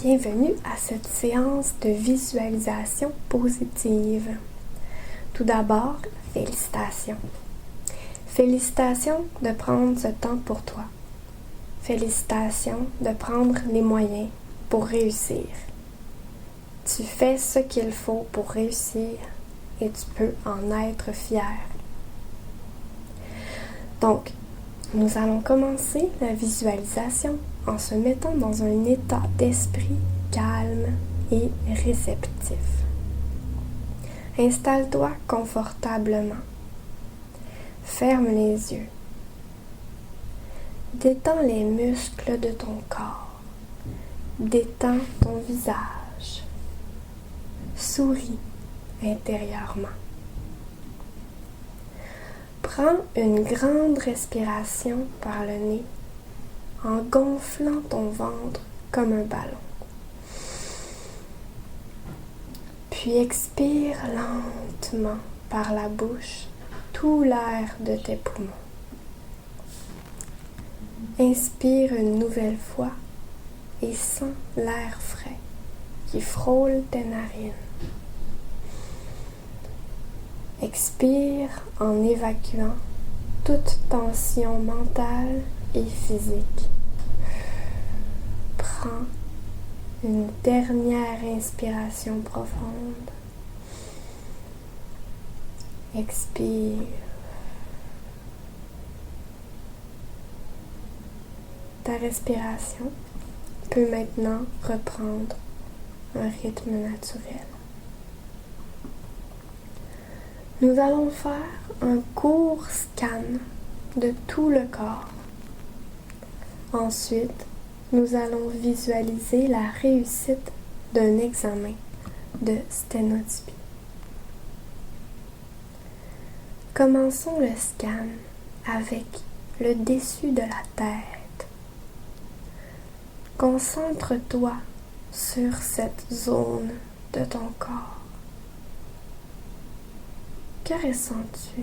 Bienvenue à cette séance de visualisation positive. Tout d'abord, félicitations. Félicitations de prendre ce temps pour toi. Félicitations de prendre les moyens pour réussir. Tu fais ce qu'il faut pour réussir et tu peux en être fier. Donc, nous allons commencer la visualisation en se mettant dans un état d'esprit calme et réceptif. Installe-toi confortablement. Ferme les yeux. Détends les muscles de ton corps. Détends ton visage. Souris intérieurement. Prends une grande respiration par le nez en gonflant ton ventre comme un ballon. Puis expire lentement par la bouche tout l'air de tes poumons. Inspire une nouvelle fois et sens l'air frais qui frôle tes narines. Expire en évacuant toute tension mentale et physique. Prends une dernière inspiration profonde. Expire. Ta respiration peut maintenant reprendre un rythme naturel. Nous allons faire un court scan de tout le corps. Ensuite, nous allons visualiser la réussite d'un examen de sténotypie. Commençons le scan avec le dessus de la tête. Concentre-toi sur cette zone de ton corps. Que ressens-tu?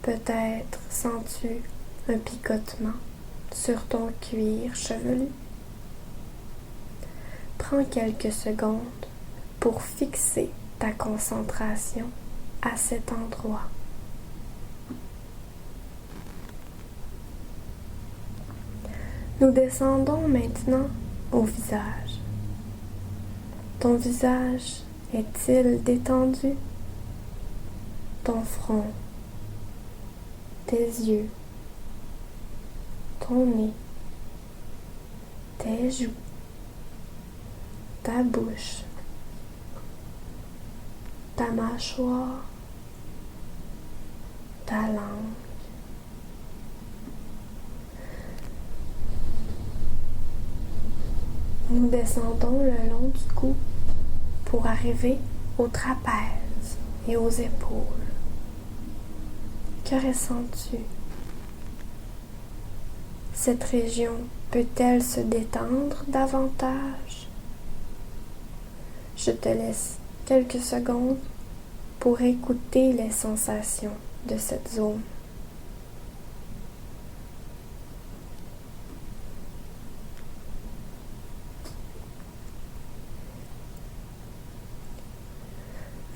Peut-être sens-tu un picotement sur ton cuir chevelu. Prends quelques secondes pour fixer ta concentration à cet endroit. Nous descendons maintenant au visage. Ton visage est-il détendu? Ton front, tes yeux, ton nez, tes joues, ta bouche, ta mâchoire, ta langue. Nous descendons le long du cou pour arriver au trapèze et aux épaules. Que ressens-tu? Cette région peut-elle se détendre davantage? Je te laisse quelques secondes pour écouter les sensations de cette zone.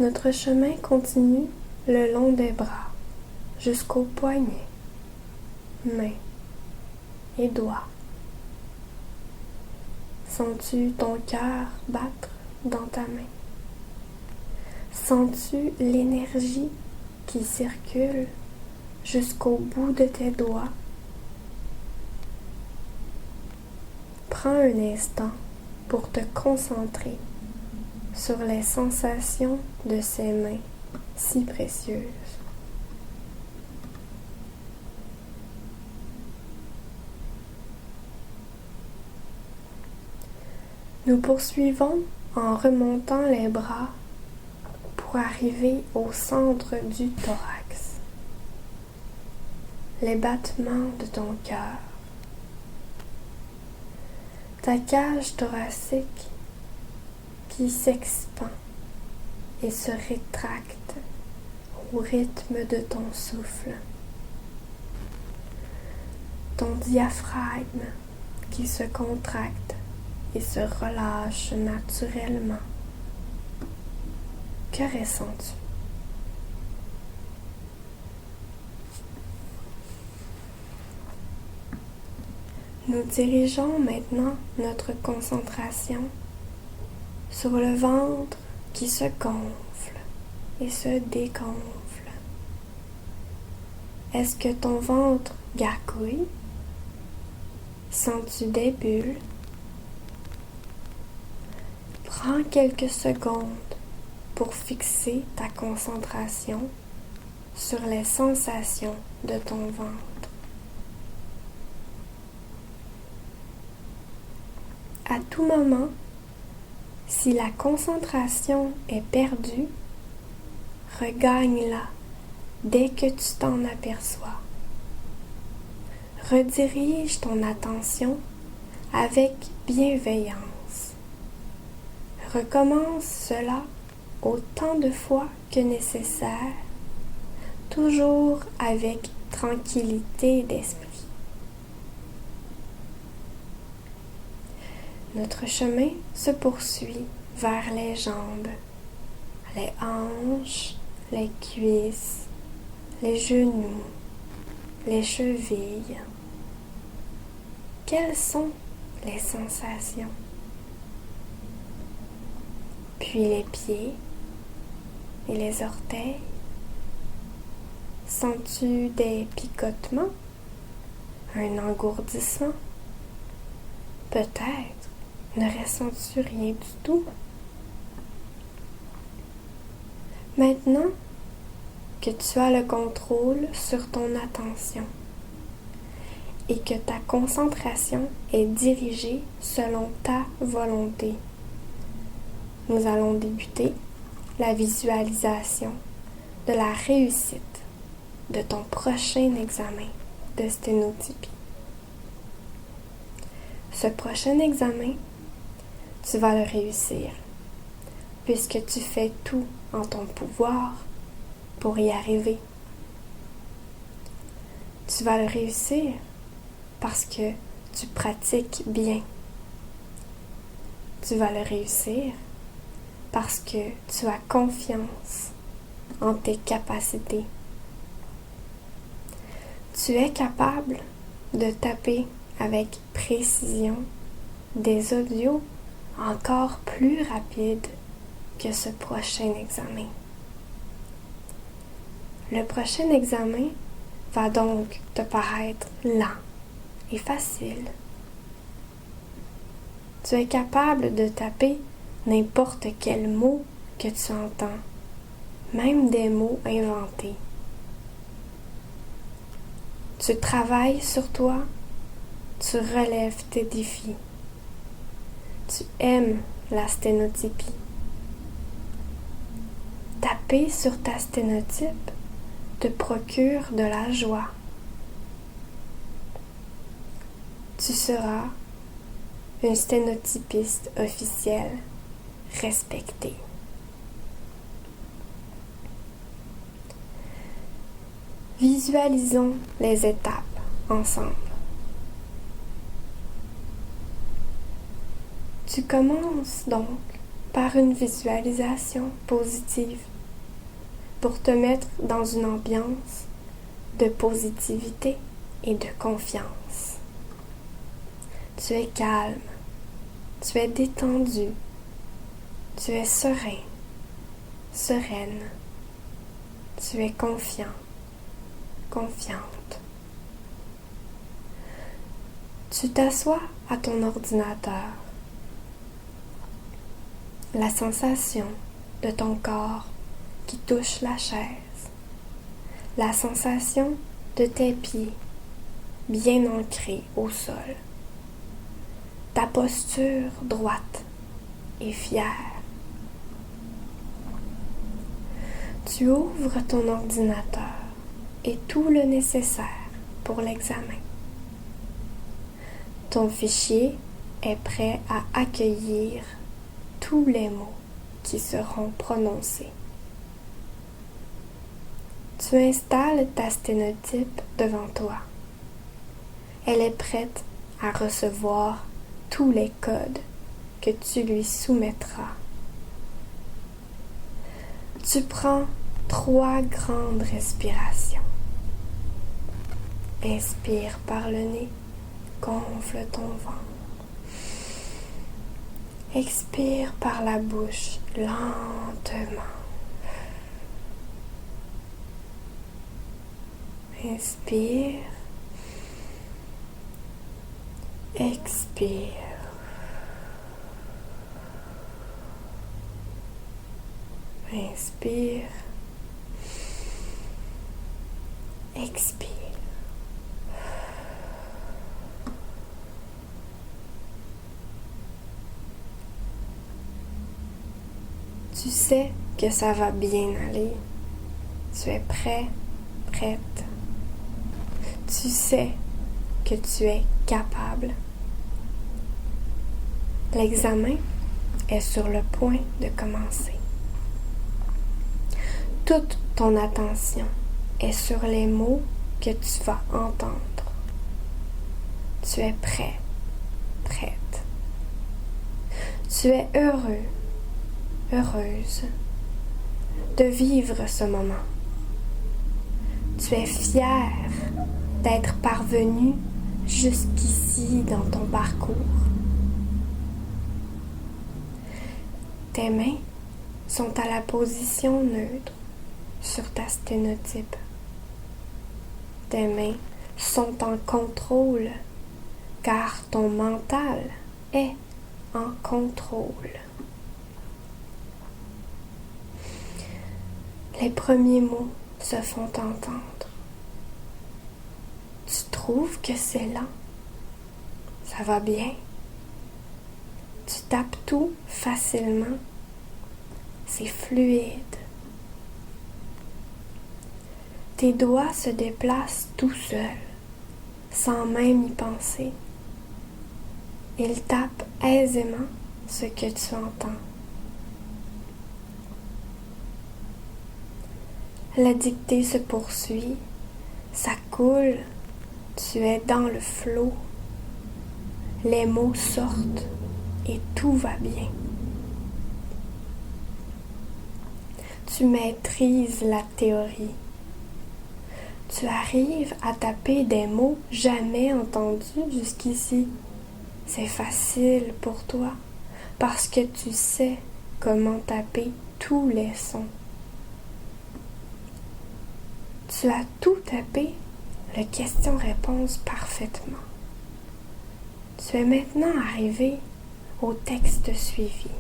Notre chemin continue le long des bras jusqu'aux poignets, mains et doigts. Sens-tu ton cœur battre dans ta main? Sens-tu l'énergie qui circule jusqu'au bout de tes doigts? Prends un instant pour te concentrer sur les sensations de ces mains si précieuses. Nous poursuivons en remontant les bras pour arriver au centre du thorax. Les battements de ton cœur. Ta cage thoracique qui s'expand et se rétracte au rythme de ton souffle. Ton diaphragme qui se contracte et se relâche naturellement. Que ressens-tu? Nous dirigeons maintenant notre concentration sur le ventre qui se gonfle et se dégonfle. Est-ce que ton ventre gargouille? Sens-tu des bulles? Prends quelques secondes pour fixer ta concentration sur les sensations de ton ventre. À tout moment, si la concentration est perdue, regagne-la dès que tu t'en aperçois. Redirige ton attention avec bienveillance. Recommence cela autant de fois que nécessaire, toujours avec tranquillité d'esprit. Notre chemin se poursuit vers les jambes, les hanches, les cuisses, les genoux, les chevilles. Quelles sont les sensations? Puis les pieds et les orteils. Sens-tu des picotements? Un engourdissement? Peut-être ne ressens-tu rien du tout? Maintenant que tu as le contrôle sur ton attention et que ta concentration est dirigée selon ta volonté, nous allons débuter la visualisation de la réussite de ton prochain examen de sténotypie. Ce prochain examen, tu vas le réussir, puisque tu fais tout en ton pouvoir pour y arriver. Tu vas le réussir parce que tu pratiques bien. Tu vas le réussir parce que tu as confiance en tes capacités. Tu es capable de taper avec précision des audios encore plus rapides que ce prochain examen. Le prochain examen va donc te paraître lent et facile. Tu es capable de taper n'importe quel mot que tu entends, même des mots inventés. Tu travailles sur toi, tu relèves tes défis. Tu aimes la sténotypie. Taper sur ta sténotype te procure de la joie. Tu seras une sténotypiste officielle respectée. Visualisons les étapes ensemble. Tu commences donc par une visualisation positive pour te mettre dans une ambiance de positivité et de confiance. Tu es calme, tu es détendu, tu es serein, sereine, tu es confiant, confiante. Tu t'assois à ton ordinateur. La sensation de ton corps qui touche la chaise. La sensation de tes pieds bien ancrés au sol. Ta posture droite et fière. Tu ouvres ton ordinateur et tout le nécessaire pour l'examen. Ton fichier est prêt à accueillir tous les mots qui seront prononcés. Tu installes ta sténotype devant toi. Elle est prête à recevoir tous les codes que tu lui soumettras. Tu prends 3 grandes respirations. Inspire par le nez, gonfle ton ventre. Expire par la bouche lentement. Inspire. Expire. Inspire. Expire. Tu sais que ça va bien aller. Tu es prêt, prête. Tu sais que tu es capable. L'examen est sur le point de commencer. Toute ton attention est sur les mots que tu vas entendre. Tu es prêt, prête. Tu es heureux, heureuse de vivre ce moment. Tu es fier d'être parvenu jusqu'ici dans ton parcours. Tes mains sont à la position neutre sur ta sténotype. Tes mains sont en contrôle car ton mental est en contrôle. Les premiers mots se font entendre. Tu trouves que c'est lent? Ça va bien? Tu tapes tout facilement? C'est fluide. Tes doigts se déplacent tout seuls, sans même y penser. Ils tapent aisément ce que tu entends. La dictée se poursuit, ça coule, tu es dans le flot. Les mots sortent et tout va bien. Tu maîtrises la théorie. Tu arrives à taper des mots jamais entendus jusqu'ici. C'est facile pour toi parce que tu sais comment taper tous les sons. Tu as tout tapé, le question-réponse parfaitement. Tu es maintenant arrivé au texte suivi.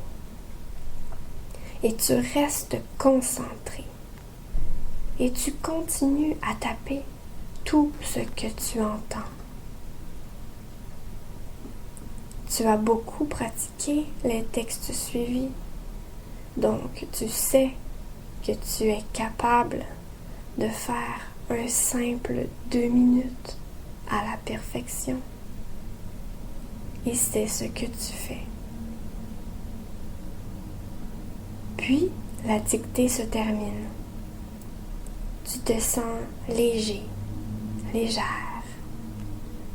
Et tu restes concentré. Et tu continues à taper tout ce que tu entends. Tu as beaucoup pratiqué les textes suivis. Donc, tu sais que tu es capable de faire un simple 2 minutes à la perfection. Et c'est ce que tu fais. Puis, la dictée se termine. Tu te sens léger, légère.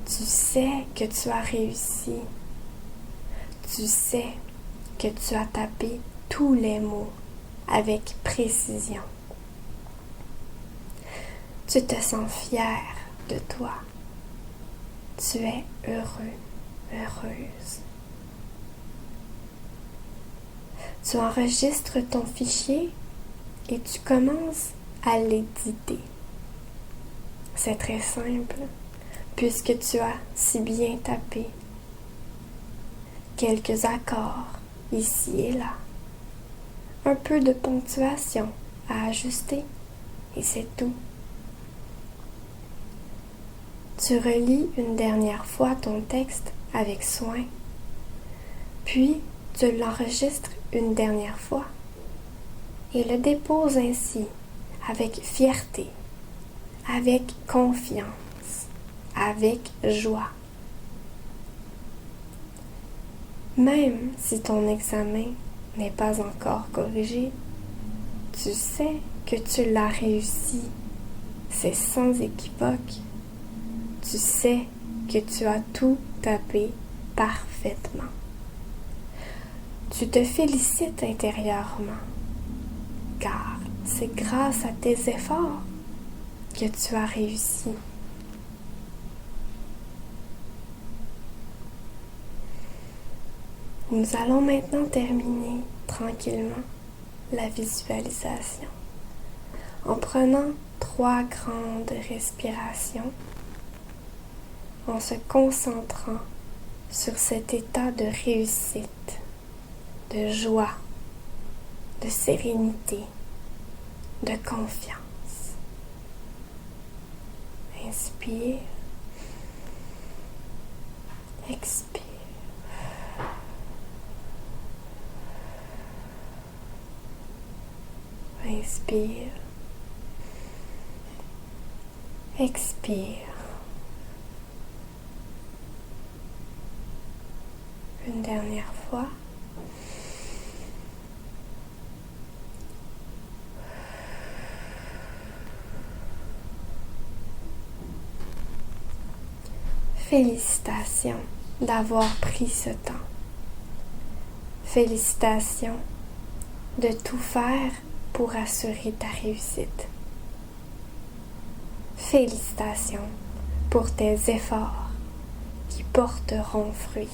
Tu sais que tu as réussi. Tu sais que tu as tapé tous les mots avec précision. Tu te sens fier de toi. Tu es heureux, heureuse. Tu enregistres ton fichier et tu commences à l'éditer. C'est très simple puisque tu as si bien tapé. Quelques accords ici et là. Un peu de ponctuation à ajuster et c'est tout. Tu relis une dernière fois ton texte avec soin, puis tu l'enregistres une dernière fois et le déposes ainsi avec fierté, avec confiance, avec joie. Même si ton examen n'est pas encore corrigé, tu sais que tu l'as réussi. C'est sans équivoque. Tu sais que tu as tout tapé parfaitement. Tu te félicites intérieurement, car c'est grâce à tes efforts que tu as réussi. Nous allons maintenant terminer tranquillement la visualisation en prenant 3 grandes respirations, en se concentrant sur cet état de réussite, de joie, de sérénité, de confiance. Inspire, expire. Inspire, expire. Une dernière fois. Félicitations d'avoir pris ce temps. Félicitations de tout faire pour assurer ta réussite. Félicitations pour tes efforts qui porteront fruit.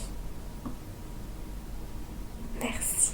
Merci.